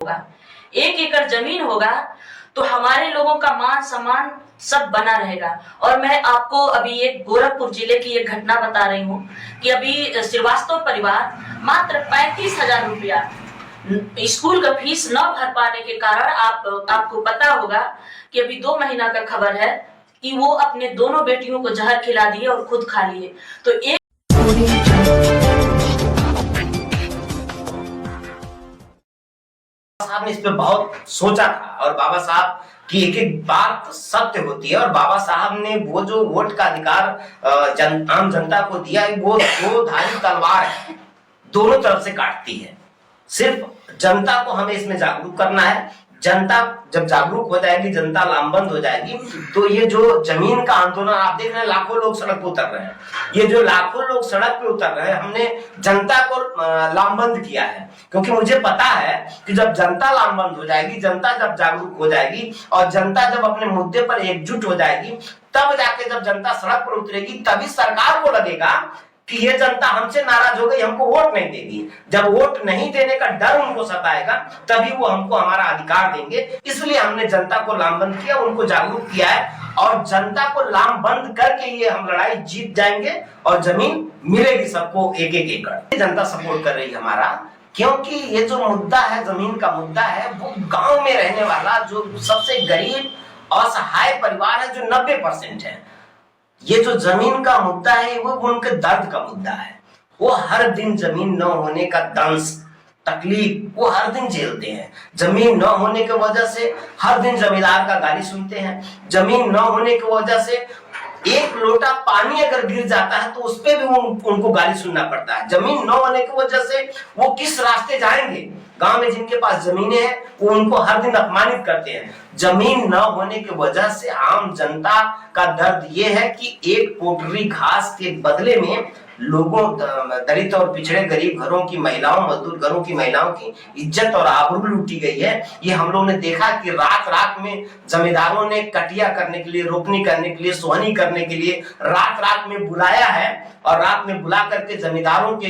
होगा, 1 एकड़ जमीन होगा तो हमारे लोगों का मान सम्मान सब बना रहेगा। और मैं आपको अभी एक गोरखपुर जिले की एक घटना बता रही हूँ कि अभी श्रीवास्तव परिवार मात्र 35,000 रुपया स्कूल का फीस न भर पाने के कारण आपको पता होगा कि अभी 2 महीना का खबर है कि वो अपने दोनों बेटियों को जहर खिला दिए और खुद खा लिए। तो एक साहब ने इस पे बहुत सोचा था और बाबा साहब की एक एक बात सत्य होती है। और बाबा साहब ने वो जो वोट का अधिकार आम जनता को दिया, वो दो धारी तलवार है, दोनों तरफ से काटती है। सिर्फ जनता को हमें इसमें जागरूक करना है। जनता जब जागरूक हो जाएगी, जनता लामबंद हो जाएगी, तो ये जो जमीन का आंदोलन आप देख रहे हैं, लाखों लोग सड़क पे उतर रहे हैं। ये जो लाखों लोग सड़क पे उतर रहे हैं, हमने जनता को लामबंद किया है, क्योंकि मुझे पता है कि जब जनता लामबंद हो जाएगी, जनता जब जागरूक हो जाएगी और जनता जब अपने मुद्दे पर एकजुट हो जाएगी, तब जाके जब जनता सड़क पर उतरेगी, तभी सरकार को लगेगा कि ये जनता हमसे नाराज हो गई, हमको वोट नहीं देगी। जब वोट नहीं देने का डर उनको सताएगा, तभी वो हमको हमारा अधिकार देंगे। इसलिए हमने जनता को लामबंद किया, उनको जागरूक किया है और जनता को लामबंद करके ये हम लड़ाई जीत जाएंगे और जमीन मिलेगी सबको 1-1 एकड़। जनता सपोर्ट कर रही है हमारा, क्योंकि ये जो मुद्दा है, जमीन का मुद्दा है, वो गांव में रहने वाला जो सबसे गरीब असहाय परिवार है, जो 90% है, ये जो जमीन का मुद्दा है, वो उनके दर्द का मुद्दा है। वो हर दिन जमीन न होने का दंश, तकलीफ वो हर दिन झेलते हैं। जमीन न होने की वजह से हर दिन जमींदार का गाली सुनते हैं। जमीन न होने की वजह से एक लोटा पानी अगर गिर जाता है तो उस पे भी उनको गाली सुनना पड़ता है। जमीन न होने की वजह से वो किस रास्ते जाएंगे? गांव में जिनके पास जमीनें हैं, वो उनको हर दिन अपमानित करते हैं। जमीन न होने की वजह से आम जनता का दर्द ये है कि एक पोटली घास के बदले में लोगों, दलित और पिछड़े गरीब घरों की महिलाओं, मजदूर घरों की महिलाओं की इज्जत और आबरू लूटी गई है। ये हम लोगों ने देखा कि रात रात में जमींदारों ने कटिया करने के लिए, रोपनी करने के लिए, सोहनी करने के लिए रात रात में बुलाया है। और रात में बुला करके जमींदारों के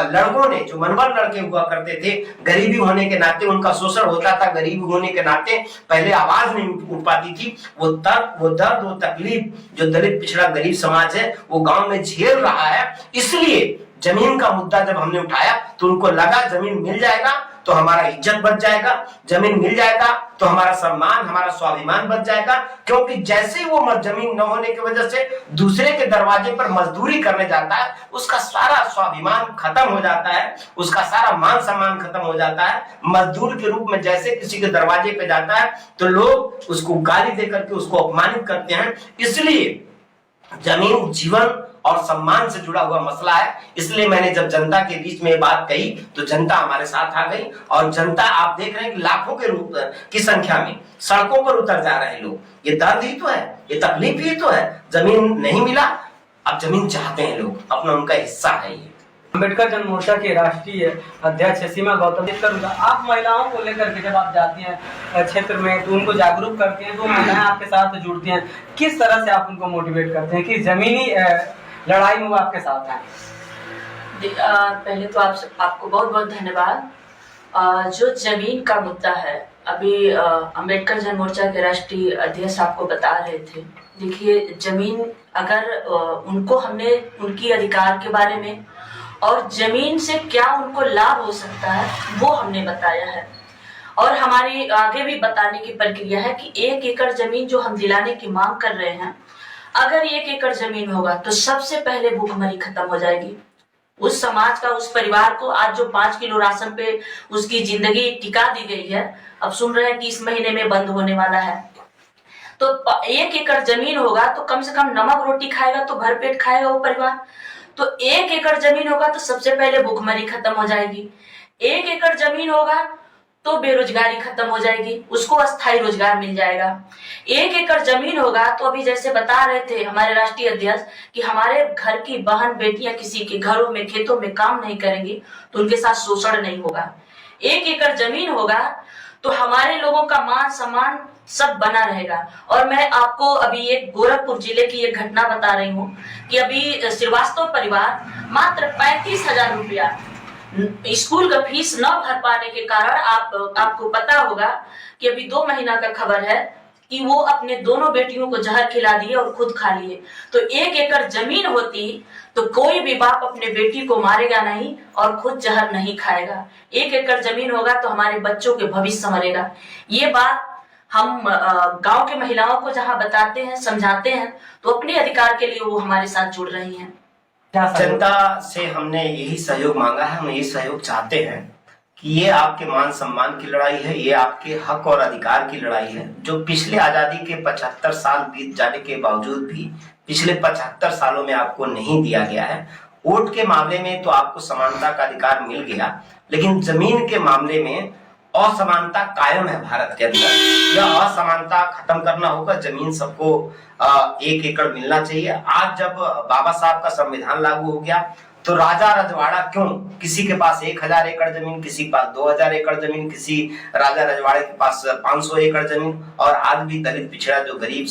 लड़कों ने, जो मनवर लड़के हुआ करते थे, गरीबी होने के नाते उनका शोषण होता था, गरीबी होने के नाते पहले आवाज नहीं उठ पाती थी, वो दर्द वो तकलीफ जो दलित पिछड़ा गरीब समाज है वो गांव में झेल रहा है। इसलिए जमीन का मुद्दा जब हमने उठाया तो उनको लगा जमीन मिल जाएगा तो हमारा इज्जत बच जाएगा, जमीन मिल जाएगा तो हमारा सम्मान, हमारा स्वाभिमान बच जाएगा। क्योंकि जैसे ही वो जमीन न होने की वजह से दूसरे के दरवाजे पर मजदूरी करने जाता है, उसका सारा स्वाभिमान खत्म हो जाता है, उसका सारा मान सम्मान खत्म हो जाता है। मजदूर के रूप में जैसे किसी के दरवाजे पे जाता है तो लोग उसको गाली देकर के उसको अपमानित करते हैं। इसलिए जमीन जीवन और सम्मान से जुड़ा हुआ मसला है। इसलिए मैंने जब जनता के बीच में ये बात कही तो जनता हमारे साथ आ गई और जनता, आप देख रहे हैं कि लाखों के रूप की संख्या में सड़कों पर उतर जा रहे हैं लोग। ये दर्द ही तो है, ये तकलीफ ही तो है। जमीन नहीं मिला, अब जमीन चाहते हैं लोग, अपना उनका हिस्सा है। ये अम्बेडकर जन मोर्चा के राष्ट्रीय अध्यक्ष सीमा गौतम, आप महिलाओं को लेकर के जब आप जाती हैं क्षेत्र में तो उनको जागरूक करती हैं, तो महिलाएं आपके साथ जुड़ती हैं, किस तरह से आप उनको मोटिवेट करते हैं कि जमीनी लड़ाई में वो आपके साथ हैं? पहले तो आपको बहुत बहुत धन्यवाद। जो जमीन का मुद्दा है, अभी अम्बेडकर जन मोर्चा के राष्ट्रीय अध्यक्ष आपको बता रहे थे। देखिए, जमीन अगर उनको हमने उनकी अधिकार के बारे में और जमीन से क्या उनको लाभ हो सकता है वो हमने बताया है। और हमारी आगे भी बताने की प्रक्रिया है कि 1 एकड़ जमीन जो हम दिलाने की मांग कर रहे हैं, अगर 1 एकड़ जमीन होगा तो सबसे पहले भूखमरी खत्म हो जाएगी। उस समाज का, उस परिवार को आज जो 5 किलो राशन पे उसकी जिंदगी टिका दी गई है, अब सुन रहे हैं कि इस महीने में बंद होने वाला है। तो 1 एकड़ जमीन होगा तो कम से कम नमक रोटी खाएगा तो भरपेट खाएगा वो परिवार। तो 1 एकड़ जमीन होगा तो सबसे पहले भूखमरी खत्म हो जाएगी। 1 एकड़ जमीन होगा तो बेरोजगारी खत्म हो जाएगी, उसको अस्थायी रोजगार मिल जाएगा। 1 एकड़ जमीन होगा तो अभी जैसे बता रहे थे हमारे राष्ट्रीय अध्यक्ष कि हमारे घर की बहन बेटियां किसी के घरों में, खेतों में काम नहीं करेंगी तो उनके साथ शोषण नहीं होगा। 1 एकड़ जमीन होगा तो हमारे लोगों का मान सम्मान सब बना रहेगा। और मैं आपको अभी एक गोरखपुर जिले की एक घटना बता रही हूँ कि अभी श्रीवास्तव परिवार मात्र 35,000 रुपया स्कूल का फीस न भर पाने के कारण आपको पता होगा कि अभी 2 महीना का खबर है कि वो अपने दोनों बेटियों को जहर खिला दिए और खुद खा लिए। तो 1 एकड़ जमीन होती तो कोई भी बाप अपने बेटी को मारेगा नहीं और खुद जहर नहीं खाएगा। 1 एकड़ जमीन होगा तो हमारे बच्चों के भविष्य संवरेगा। ये बात हम गांव के महिलाओं को जहां बताते हैं, समझाते हैं, तो अपने अधिकार के लिए वो हमारे साथ जुड़ रही हैं। जनता से हमने यही सहयोग मांगा है, हम यही सहयोग चाहते हैं कि ये आपके मान सम्मान की लड़ाई है, ये आपके हक और अधिकार की लड़ाई है, जो पिछले आजादी के 75 साल बीत जाने के बावजूद भी पिछले 75 सालों में आपको नहीं दिया गया है। वोट के मामले में तो आपको समानता का अधिकार मिल गया, लेकिन जमीन के मामले में असमानता कायम है भारत के अंदर। यह असमानता खत्म करना होगा, जमीन सबको 1 एकड़ मिलना चाहिए। आज जब बाबा साहब का संविधान लागू हो गया तो राजा रजवाड़ा क्यों, किसी के पास 1000 एकड़ जमीन, किसी के पास 2000 एकड़ जमीन, किसी राजा रजवाड़े के पास 500 एकड़ जमीन, और आज भी दलित पिछड़ा जो गरीब